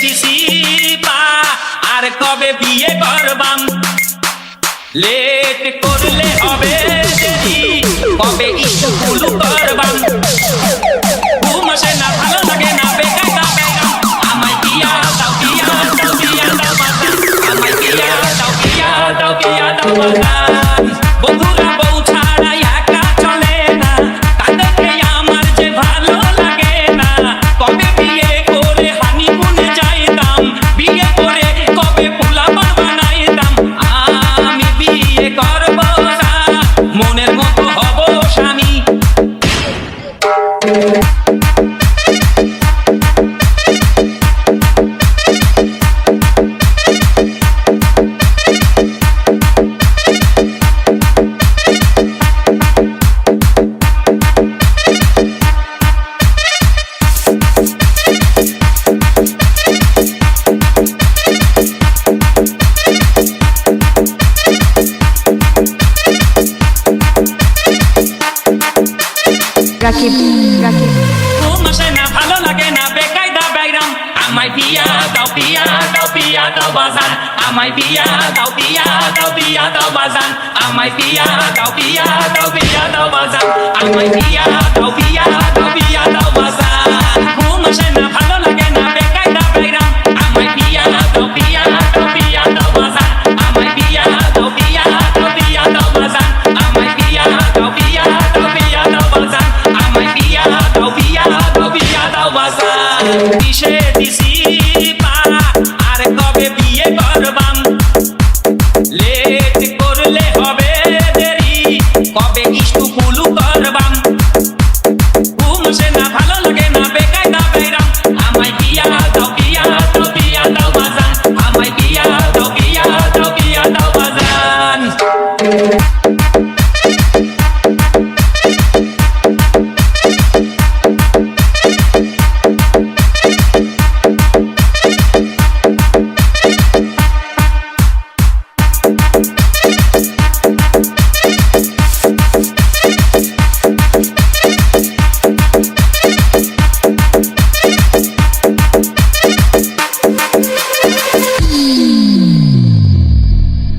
দিছি পা আর কবে বিয়ে করবাম লেট করলে হবে দেরি কবে স্কুল করবাম ঘুম আসে না ভালো লাগে না বেকায়দা বেগাম আমায় বিয়া দাও বিয়া দাও বিয়া দাও বাজান আমায় বিয়া দাও বিয়া দাও বিয়া দাও বাজান বন্ধুরা বউ ছাড়া একা চলে না তাদেরকে আমার যে ভালো লাগে না কবে বিয়ে করে হানিমুনে যাইতাম বিয়ে করে কবে পোলাপান বানাইতাম আমি বিয়ে করব না মনের মতো হব স্বামী রাকিব রাকিব ঘুম আসে না ভালো লাগে না বেকায়দা বেগাম আমায় বিয়া দাও বিয়া দাও বিয়া দাও বাজান আমায় বিয়া দাও বিয়া দাও বিয়া দাও বাজান আমায় বিয়া দাও বিয়া দাও বিয়া দাও বাজান আমায় বিয়া দাও বিয়া দাও বিয়া দাও বাজান ঘুম আসে না ভালো লাগে না বেকায়দা বেগাম আমায় বিয়া দাও বিয়া দাও বিয়া দাও বাজান আমায় বিয়া দাও বিয়া দাও বিয়া দাও বাজান আমায় বিয়া দাও বিয়া দাও বিয়া দাও বাজান আমায় বিয়া দাও বিয়া দাও বিয়া দাও বাজান কিসে